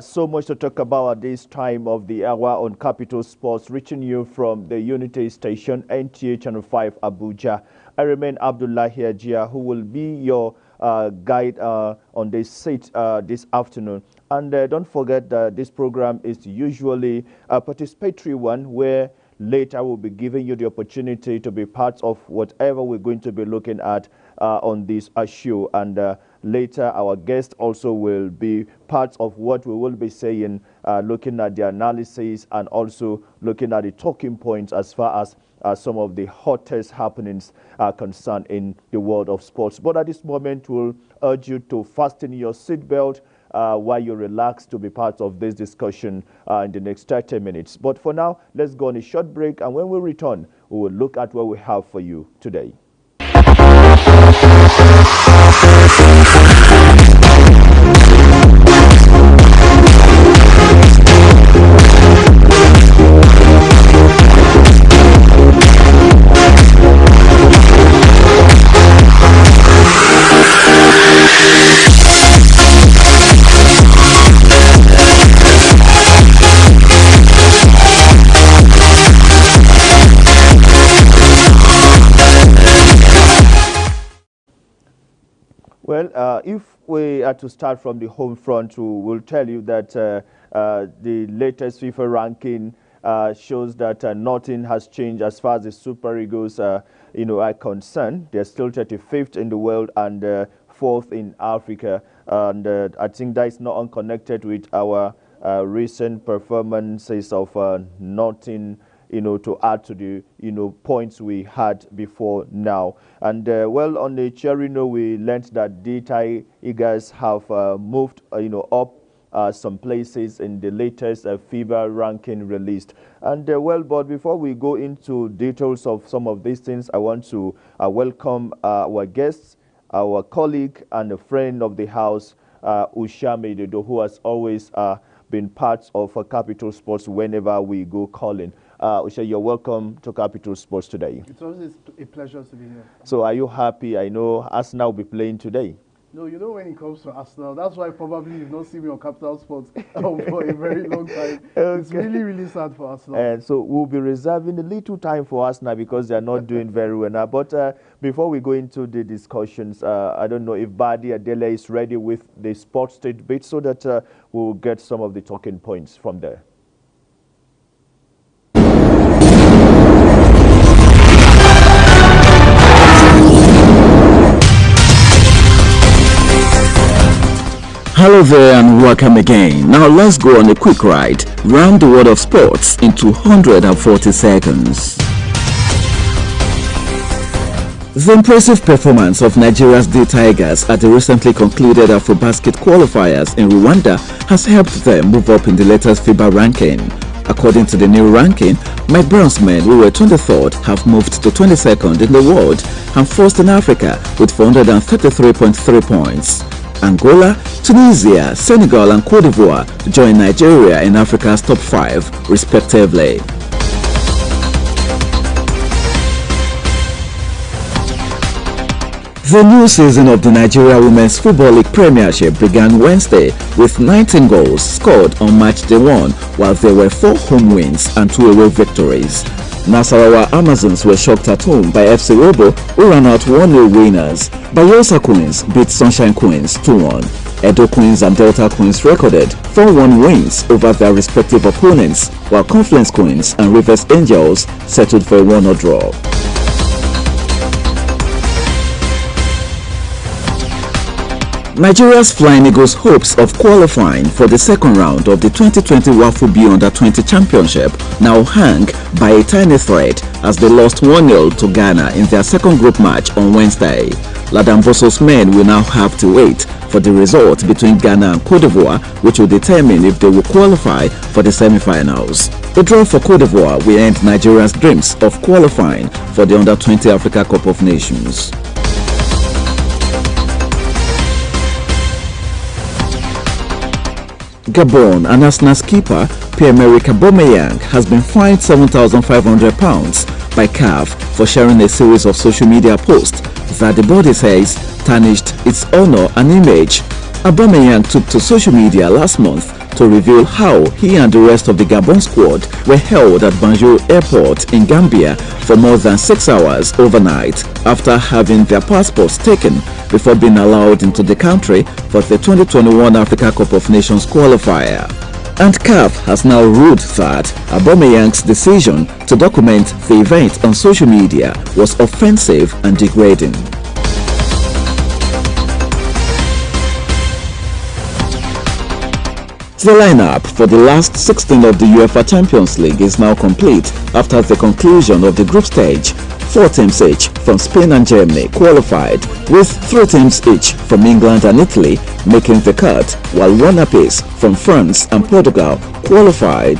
So much to talk about at this time of the hour on Capital Sports, reaching you from the Unity Station, NTA Channel 5, Abuja. I remain Abdullahi Ajia, who will be your guide on this seat this afternoon. And don't forget that this program is usually a participatory one where later we'll be giving you the opportunity to be part of whatever we're going to be looking at on this show. And later, our guest also will be part of what we will be saying, looking at the analysis and also looking at the talking points as far as some of the hottest happenings are concerned in the world of sports. But at this moment, we'll urge you to fasten your seatbelt while you relax to be part of this discussion in the next 30 minutes. But for now, let's go on a short break, and when we return, we will look at what we have for you today. Well, if we are to start from the home front, we'll tell you that the latest FIFA ranking shows that nothing has changed as far as the Super Eagles are concerned. They're still 35th in the world and 4th in Africa. And I think that is not unconnected with our recent performances of nothing to add to the, points we had before now. And, well, on the cherry note, we learned that the Tigers have moved, up some places in the latest FIBA ranking released. And, well, but before we go into details of some of these things, I want to welcome our guests, our colleague and a friend of the house, Ushame Dedo, who has always been part of Capital Sports whenever we go calling. Usha, you're welcome to Capital Sports today. It's always a pleasure to be here. So are you happy? I know Arsenal will be playing today. No, when it comes to Arsenal, that's why probably you've not seen me on Capital Sports for a very long time. Okay. It's really, really sad for Arsenal. And so we'll be reserving a little time for Arsenal because they're not doing very well now. But before we go into the discussions, I don't know if Badi Adele is ready with the sports state bit so that we'll get some of the talking points from there. Hello there and welcome again. Now let's go on a quick ride round the world of sports in 240 seconds. The impressive performance of Nigeria's D Tigers at the recently concluded AfroBasket qualifiers in Rwanda has helped them move up in the latest FIBA ranking. According to the new ranking, my Browns men, who were 23rd, have moved to 22nd in the world and first in Africa with 433.3 points. Angola, Tunisia, Senegal and Cote d'Ivoire join Nigeria in Africa's top 5, respectively. The new season of the Nigeria Women's Football League Premiership began Wednesday with 19 goals scored on match day 1, while there were 4 home wins and 2 away victories. Nasarawa Amazons were shocked at home by FC Robo, who ran out 1-0 winners. Bayelsa Queens beat Sunshine Queens 2-1. Edo Queens and Delta Queens recorded 4-1 wins over their respective opponents, while Confluence Queens and Rivers Angels settled for a 1-0 draw. Nigeria's Flying Eagles' hopes of qualifying for the second round of the 2020 WAFU B Under-20 Championship now hang by a tiny thread as they lost 1-0 to Ghana in their second group match on Wednesday. Ladamboso's men will now have to wait for the result between Ghana and Cote d'Ivoire, which will determine if they will qualify for the semi-finals. The draw for Cote d'Ivoire will end Nigeria's dreams of qualifying for the Under-20 Africa Cup of Nations. Gabon and Arsenal's keeper Pierre-Emerick Aubameyang has been fined £7,500 by CAF for sharing a series of social media posts that the body says tarnished its honor and image. Aubameyang took to social media last month to reveal how he and the rest of the Gabon squad were held at Banjul Airport in Gambia for more than 6 hours overnight after having their passports taken before being allowed into the country for the 2021 Africa Cup of Nations qualifier. And CAF has now ruled that Aubameyang's decision to document the event on social media was offensive and degrading. The lineup for the last 16 of the UEFA Champions League is now complete after the conclusion of the group stage. 4 teams each from Spain and Germany qualified, with 3 teams each from England and Italy making the cut, while 1 apiece from France and Portugal qualified.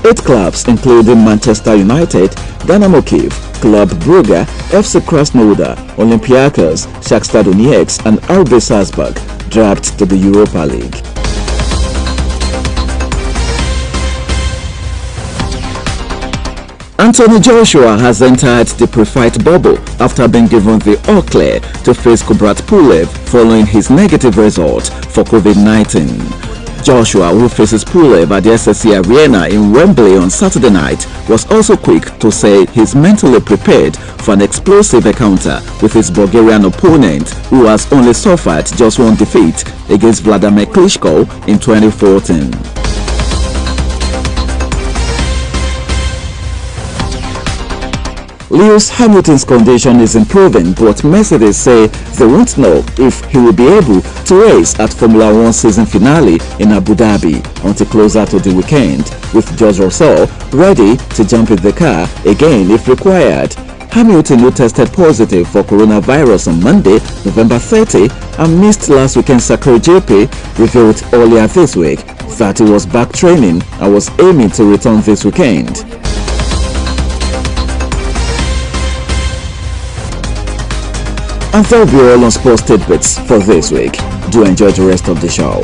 8 clubs including Manchester United, Dynamo Kyiv, Club Brugge, FC Krasnodar, Olympiacos, Shakhtar Donetsk and RB Salzburg dropped to the Europa League. Anthony Joshua has entered the pre-fight bubble after being given the all-clear to face Kubrat Pulev following his negative result for COVID-19. Joshua, who faces Pulev at the SSE Arena in Wembley on Saturday night, was also quick to say he's mentally prepared for an explosive encounter with his Bulgarian opponent, who has only suffered just 1 defeat against Vladimir Klitschko in 2014. Lewis Hamilton's condition is improving, but Mercedes say they won't know if he will be able to race at Formula 1 season finale in Abu Dhabi until closer to the weekend, with George Russell ready to jump in the car again if required. Hamilton, who tested positive for coronavirus on Monday, November 30, and missed last weekend's Sakura GP, revealed earlier this week that he was back training and was aiming to return this weekend. And that'll be all on sports tidbits for this week. Do enjoy the rest of the show.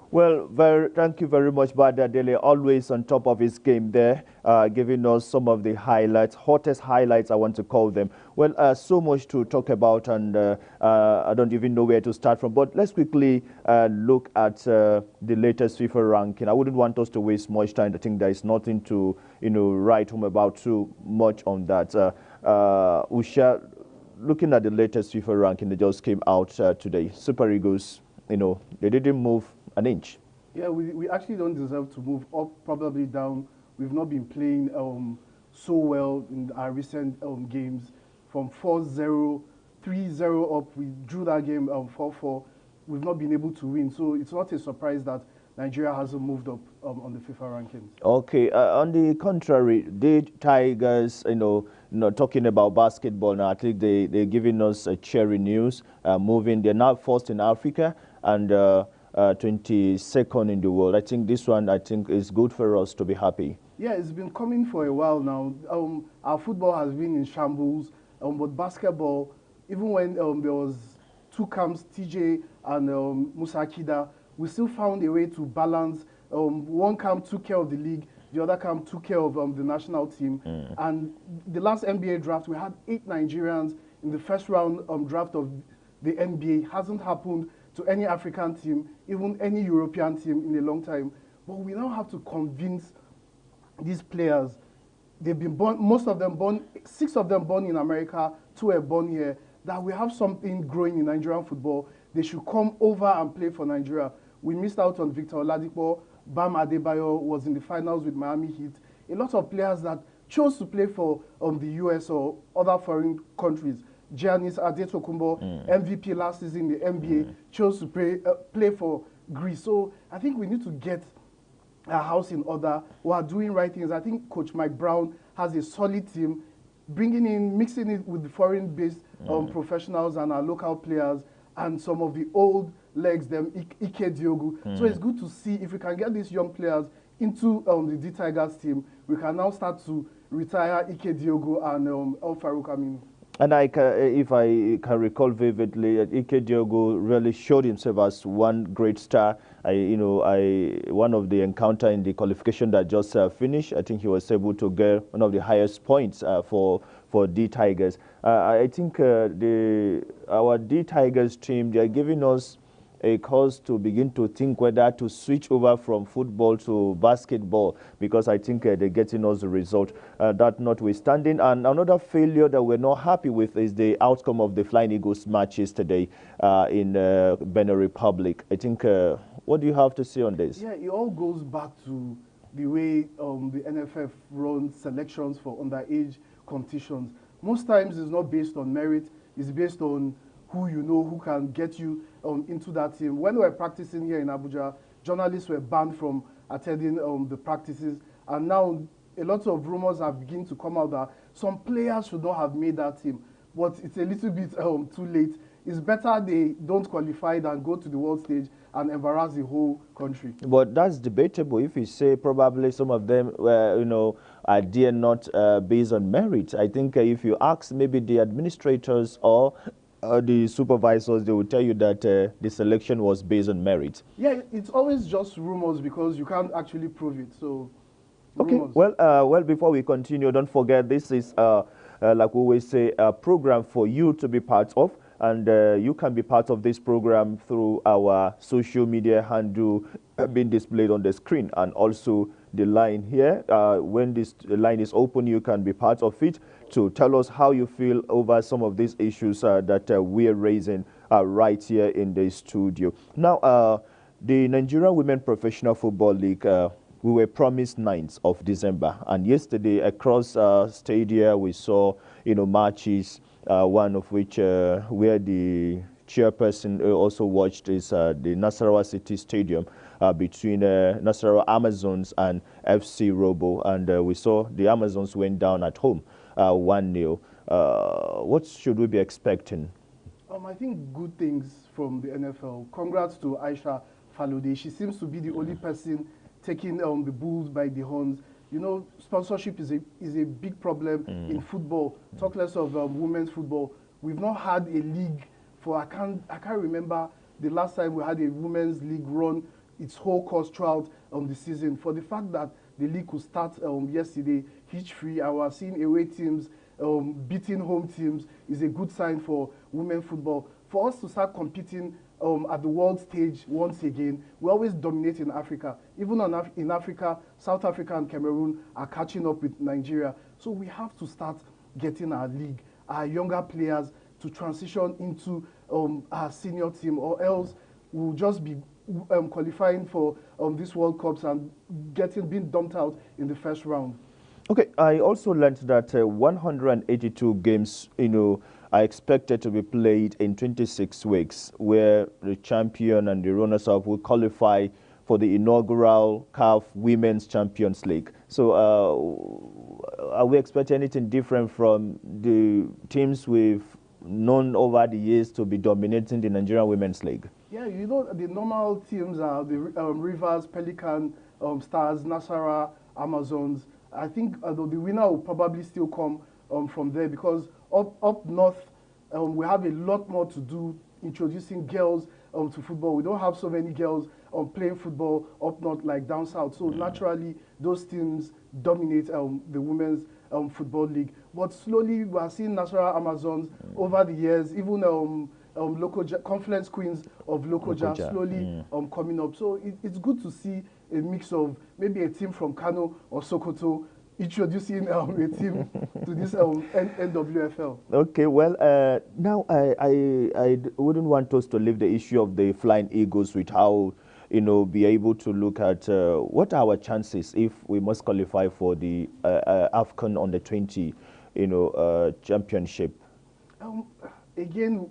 Well, thank you very much, Badia Dele, always on top of his game there, giving us some of the highlights, hottest highlights, I want to call them. Well, so much to talk about, and I don't even know where to start from. But let's quickly look at the latest FIFA ranking. I wouldn't want us to waste much time. I think there is nothing to, write home about too much on that. Usha, looking at the latest FIFA ranking that just came out today, Super Eagles, they didn't move an inch. Yeah, we actually don't deserve to move up, probably down. We've not been playing so well in our recent games. From 4-0, 3-0 up, we drew that game 4-4. We've not been able to win. So it's not a surprise that Nigeria hasn't moved up on the FIFA rankings. Okay, on the contrary, did Tigers, talking about basketball now, I think they're giving us a cheery news, moving. They're now first in Africa and 22nd in the world. I think this one, is good for us to be happy. Yeah, it's been coming for a while now. Our football has been in shambles, but basketball, even when there was 2 camps, TJ and Musa Akida, we still found a way to balance. One camp took care of the league, The other camp took care of the national team. And the last NBA draft, we had 8 Nigerians in the first round draft of the NBA. Hasn't happened to any African team, even any European team in a long time. But we now have to convince these players. They've been born, most of them born, 6 of them born in America, 2 are born here, that we have something growing in Nigerian football. They should come over and play for Nigeria. We missed out on Victor Oladipo. Bam Adebayo was in the finals with Miami Heat. A lot of players that chose to play for the US or other foreign countries. Giannis Antetokounmpo, MVP last season in the NBA, chose to play for Greece. So I think we need to get a house in order. We are doing right things. I think Coach Mike Brown has a solid team, mixing it with the foreign-based professionals and our local players and some of the old legs, them Ike Diogu. So it's good to see if we can get these young players into the D Tigers team. We can now start to retire Ike Diogu and El Farouk Aminu. And if I can recall vividly, Ike Diogo really showed himself as one great star. One of the encounter in the qualification that just finished, I think he was able to get one of the highest points for D Tigers. I think our D Tigers team, they are giving us a cause to begin to think whether to switch over from football to basketball, because I think they're getting us the result. That notwithstanding, and another failure that we're not happy with is the outcome of the Flying Eagles match yesterday in Benin Republic. I think, what do you have to say on this? Yeah, it all goes back to the way the NFF runs selections for underage competitions. Most times it's not based on merit, it's based on who you know, who can get you into that team. When we were practicing here in Abuja, journalists were banned from attending the practices, and now a lot of rumors have begun to come out that some players should not have made that team. But it's a little bit too late. It's better they don't qualify than go to the world stage and embarrass the whole country. But that's debatable. If you say probably some of them were, are there not based on merit. I think if you ask maybe the administrators or the supervisors, they will tell you that the selection was based on merit. Yeah, it's always just rumors because you can't actually prove it. So, okay. Rumors. Well, before we continue, don't forget this is like we always say, a program for you to be part of, and you can be part of this program through our social media handle being displayed on the screen, and also the line here. When this line is open, you can be part of it to tell us how you feel over some of these issues that we are raising right here in the studio. Now, the Nigerian Women Professional Football League, we were promised 9th of December, and yesterday across stadia we saw matches, one of which where the chairperson also watched is the Nasarawa City Stadium between Nasarawa Amazons and FC Robo, and we saw the Amazons went down at home 1-0. What should we be expecting? I think good things from the NFL. Congrats to Aisha Falode. She seems to be the only person taking the bulls by the horns. Sponsorship is a big problem in football. Talk less of women's football. We've not had a league for I can't remember the last time we had a women's league run its whole course throughout the season. For the fact that the league could start yesterday hitch-free, and we're seeing away teams beating home teams is a good sign for women football. For us to start competing at the world stage once again, we always dominate in Africa. Even in Africa, South Africa and Cameroon are catching up with Nigeria. So we have to start getting our league, our younger players to transition into our senior team, or else we'll just be qualifying for these World Cups and being dumped out in the first round. Okay, I also learned that 182 games, are expected to be played in 26 weeks, where the champion and the runners-up will qualify for the inaugural CAF Women's Champions League. So are we expecting anything different from the teams we've known over the years to be dominating the Nigerian Women's League? Yeah, the normal teams are the Rivers, Pelican, Stars, Nasarawa, Amazons. I think the winner will probably still come from there, because up north we have a lot more to do introducing girls to football. We don't have so many girls playing football up north like down south. So naturally, those teams dominate the women's football league. But slowly, we are seeing Nasarawa Amazons over the years, even Conference Queens of Lokoja slowly coming up. So it's good to see a mix of maybe a team from Kano or Sokoto introducing a team to this NWFL. Okay, well, now I wouldn't want us to leave the issue of the Flying Eagles without, be able to look at what are our chances if we must qualify for the AFCON under 20, championship. Again,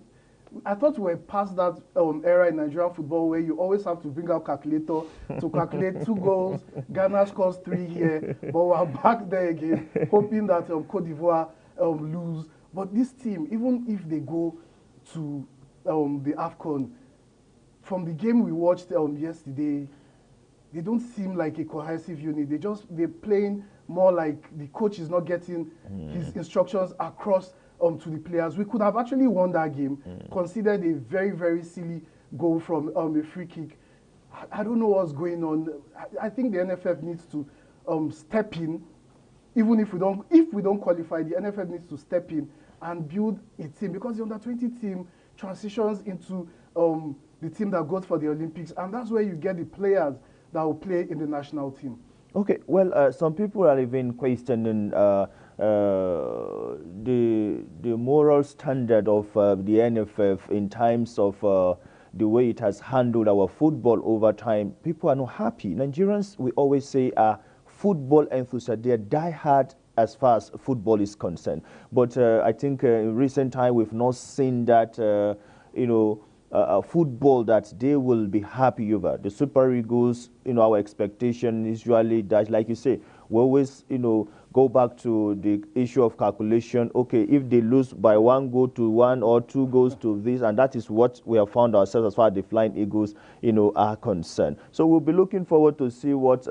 I thought we were past that era in Nigerian football where you always have to bring out calculator to calculate 2 goals. Ghana scores 3 here, but we're back there again, hoping that Cote d'Ivoire lose. But this team, even if they go to the AFCON, from the game we watched yesterday, they don't seem like a cohesive unit. They're playing more like the coach is not getting his instructions across to the players. We could have actually won that game, considered a very, very silly goal from a free kick. I don't know what's going on. I think the NFF needs to step in. Even if we don't qualify, the NFF needs to step in and build a team, because the under-20 team transitions into the team that goes for the Olympics, and that's where you get the players that will play in the national team. Okay, well, some people are even questioning the moral standard of the NFF in terms of the way it has handled our football over time. People are not happy. Nigerians, we always say, are football enthusiasts. They are diehard as far as football is concerned. But I think in recent time we've not seen that, football that they will be happy over. The Super Eagles, our expectation is usually that, like you say, we always, go back to the issue of calculation. Okay, if they lose by 1 goal to 1 or 2 goals to this, and that is what we have found ourselves as far as the Flying Eagles, are concerned. So we'll be looking forward to see what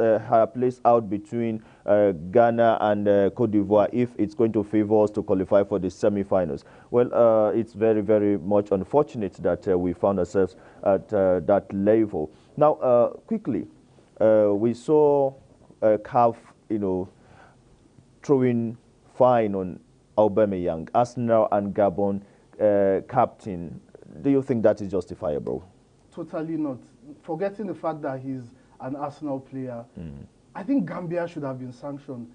plays out between Ghana and Cote d'Ivoire, if it's going to favor us to qualify for the semi-finals. Well, it's very, very much unfortunate that we found ourselves at that level. Now, quickly, we saw CAF, throwing fine on Aubameyang, Arsenal and Gabon captain. Do you think that is justifiable? Totally not. Forgetting the fact that he's an Arsenal player, I think Gambia should have been sanctioned.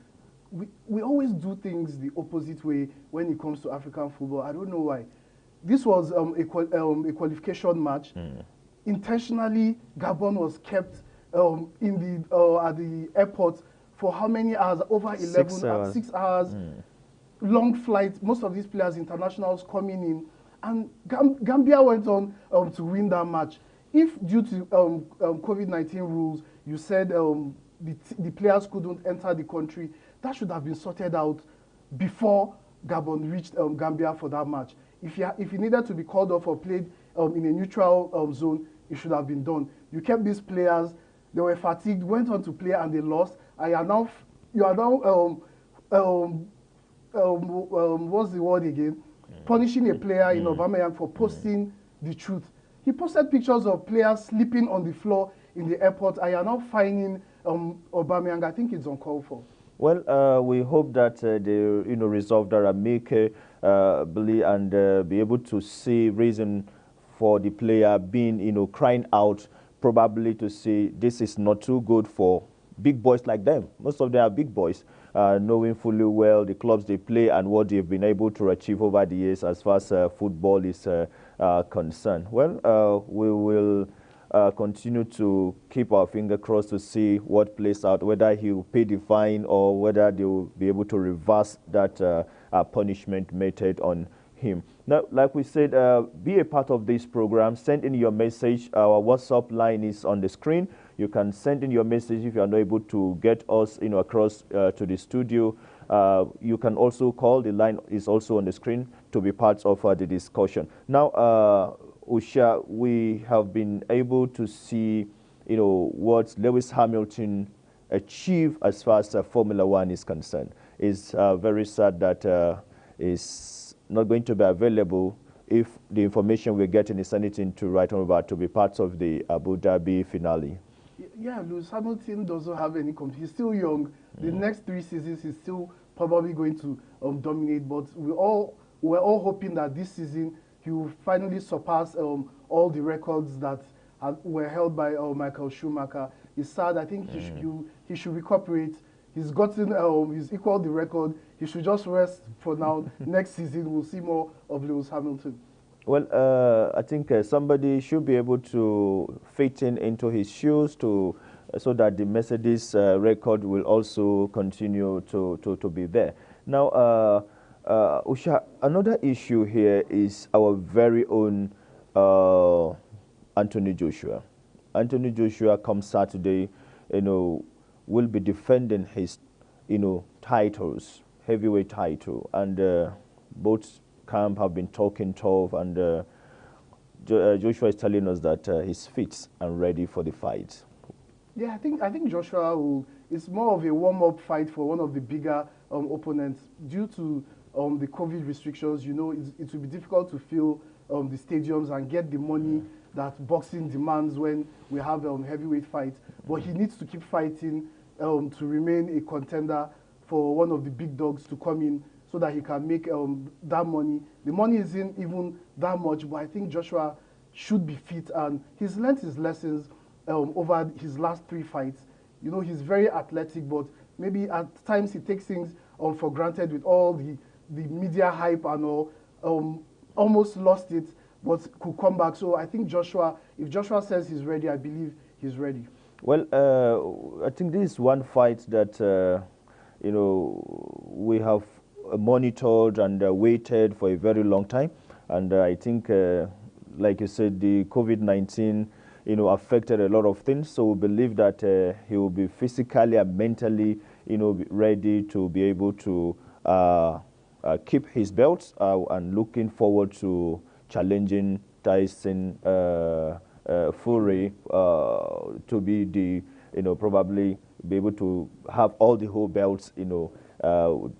We always do things the opposite way when it comes to African football. I don't know why. This was a qualification match. Intentionally, Gabon was kept at the airport for how many hours? Over 6 hours. Long flight. Most of these players, internationals, coming in. And Gambia went on to win that match. If due to COVID-19 rules, you said the players couldn't enter the country, that should have been sorted out before Gabon reached Gambia for that match. If he needed to be called off or played in a neutral zone, it should have been done. You kept these players, they were fatigued, went on to play, and they lost. You are now what's the word again? Punishing a player in Aubameyang for posting the truth. He posted pictures of players sleeping on the floor in the airport. I am now fining Aubameyang. I think it's uncalled for. Well, we hope that they resolve that amicably and be able to see reason for the player being crying out, probably to say this is not too good for big boys like them. Most of them are big boys, knowing fully well the clubs they play and what they've been able to achieve over the years as far as football is concerned. Well, we will continue to keep our finger crossed to see what plays out, whether he will pay the fine or whether they will be able to reverse that punishment meted on him. Now, like we said, be a part of this program. Send in your message. Our WhatsApp line is on the screen. You can send in your message if you are not able to get us across to the studio. You can also call. The line is also on the screen to be part of the discussion. Now, Usha, we have been able to see what Lewis Hamilton achieved as far as Formula One is concerned. It's very sad that is not going to be available if the information we're getting is anything to write home about, to be part of the Abu Dhabi finale. Yeah, Lewis Hamilton doesn't have any He's still young. The next 3 seasons, he's still probably going to dominate. But we're all hoping that this season he will finally surpass all the records that were held by Michael Schumacher. It's sad. I think he should recuperate. He's gotten he's equaled the record. He should just rest for now. Next season we'll see more of Lewis Hamilton. Well, I think somebody should be able to fit into his shoes so that the Mercedes record will also continue to be there. Now, Usha, another issue here is our very own Anthony Joshua. Anthony Joshua come Saturday, will be defending his, titles, heavyweight title, and both camp have been talking tough, and Joshua is telling us that he's fit and ready for the fight. Yeah, I think Joshua it's more of a warm-up fight for one of the bigger opponents. Due to the COVID restrictions, it will be difficult to fill the stadiums and get the money that boxing demands when we have heavyweight fights. But he needs to keep fighting to remain a contender for one of the big dogs to come in, so that he can make that money. The money isn't even that much, but I think Joshua should be fit, and he's learned his lessons over his last 3 fights. He's very athletic, but maybe at times he takes things for granted with all the media hype and all. Almost lost it, but could come back. So I think if Joshua says he's ready, I believe he's ready. Well, I think this is one fight that, we have monitored and waited for a very long time, and I think, like you said, the COVID-19, affected a lot of things. So we believe that he will be physically and mentally, ready to be able to keep his belt, and looking forward to challenging Tyson Fury to be the, probably be able to have all the whole belts,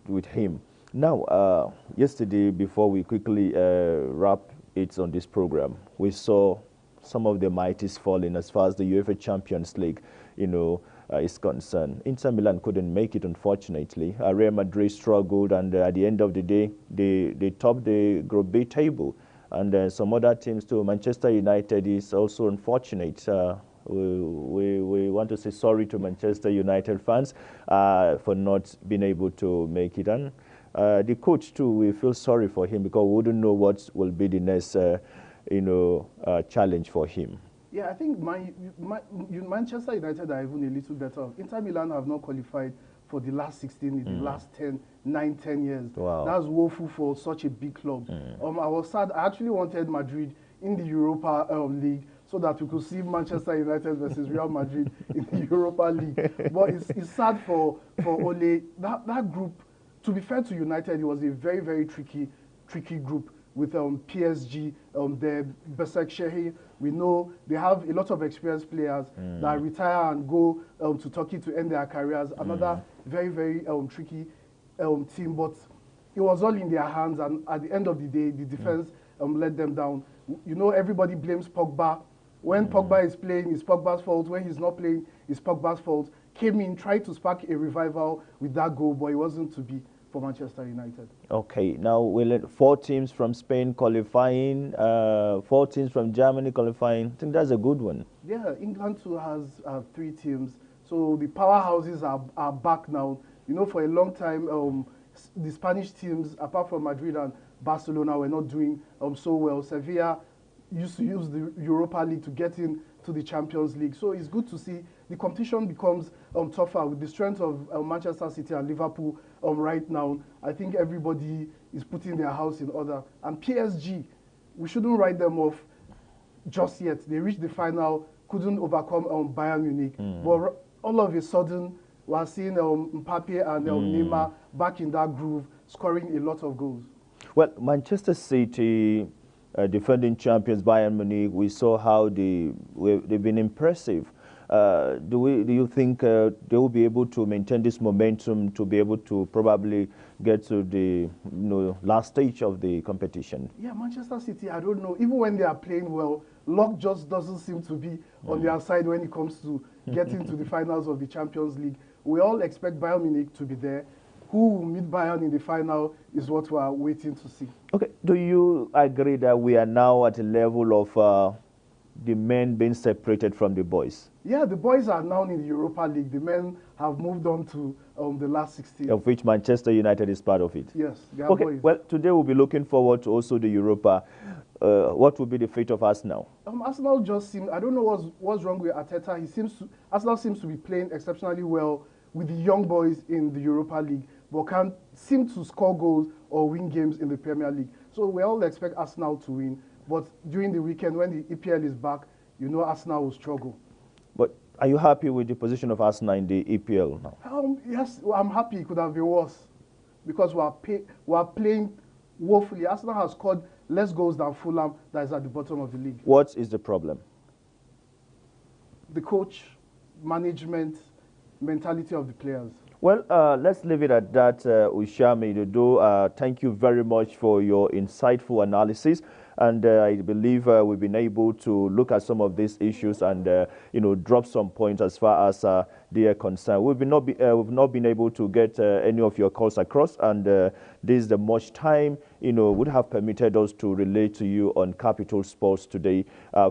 with him. Now, yesterday, before we quickly wrap it on this program, we saw some of the mighties falling as far as the UEFA Champions League, is concerned. Inter Milan couldn't make it, unfortunately. Real Madrid struggled, and at the end of the day, they topped the Group B table. And some other teams too. Manchester United is also unfortunate. We want to say sorry to Manchester United fans for not being able to make it. And the coach too, we feel sorry for him, because we wouldn't know what will be the next, challenge for him. Yeah, I think Manchester United are even a little better. Inter Milan have not qualified for the last 16 in the last 10 years. Wow. That's woeful for such a big club. I was sad. I actually wanted Madrid in the Europa League, so that we could see Manchester United versus Real Madrid in the Europa League. But it's sad for Ole. That group, to be fair to United, it was a very, very tricky group with PSG, the Besiktas. We know they have a lot of experienced players that retire and go to Turkey to end their careers. Another very, very tricky team, but it was all in their hands, and at the end of the day, the defense let them down. Everybody blames Pogba. When Pogba is playing, it's Pogba's fault. When he's not playing, it's Pogba's fault. Came in, tried to spark a revival with that goal, but it wasn't to be for Manchester United. Okay, now we'll let 4 teams from Spain qualifying, 4 teams from Germany qualifying. I think that's a good one. Yeah, England too has 3 teams. So the powerhouses are back now. For a long time, the Spanish teams, apart from Madrid and Barcelona, were not doing so well. Sevilla used to use the Europa League to get in to the Champions League. So it's good to see the competition becomes tougher with the strength of Manchester City and Liverpool right now. I think everybody is putting their house in order. And PSG, we shouldn't write them off just yet. They reached the final, couldn't overcome Bayern Munich. But all of a sudden, we're seeing Mbappe and Neymar back in that groove, scoring a lot of goals. Well, Manchester City, defending champions Bayern Munich, we saw how they've been impressive. Do you think they will be able to maintain this momentum to be able to probably get to the last stage of the competition? Yeah, Manchester City, I don't know. Even when they are playing well, luck just doesn't seem to be on their side when it comes to getting to the finals of the Champions League. We all expect Bayern Munich to be there. Who will meet Bayern in the final is what we are waiting to see. Okay. Do you agree that we are now at a level of the men being separated from the boys? Yeah, the boys are now in the Europa League. The men have moved on to the last 16. Of which Manchester United is part of it. Yes, they are okay. boys. Well, today we'll be looking forward to also the Europa. What will be the fate of Arsenal? Arsenal just seems, I don't know what's wrong with Arteta. Arsenal seems to be playing exceptionally well with the young boys in the Europa League, but can't seem to score goals or win games in the Premier League. So we all expect Arsenal to win. But during the weekend, when the EPL is back, Arsenal will struggle. But are you happy with the position of Arsenal in the EPL now? Yes, well, I'm happy. It could have been worse because we are playing woefully. Arsenal has scored less goals than Fulham, that is at the bottom of the league. What is the problem? The coach, management, mentality of the players. Well, let's leave it at that, Ushami Dodo. Thank you very much for your insightful analysis. And I believe we've been able to look at some of these issues and, drop some points as far as they are concerned. We've not been able to get any of your calls across, and this is the much time, would have permitted us to relate to you on Capital Sports today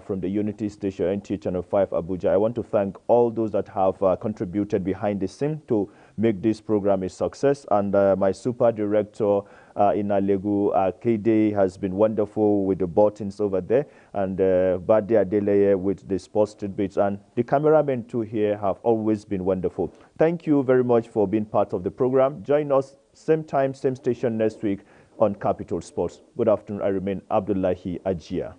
from the Unity Station, NTA Channel 5 Abuja. I want to thank all those that have contributed behind the scene to make this program a success, and my super director, Inalegu Kede, has been wonderful with the buttons over there, and Bade Adeleye with the sports tidbits, and the cameramen too here have always been wonderful. Thank you very much for being part of the program. Join us same time, same station next week on Capital Sports. Good afternoon. I remain Abdullahi Ajia.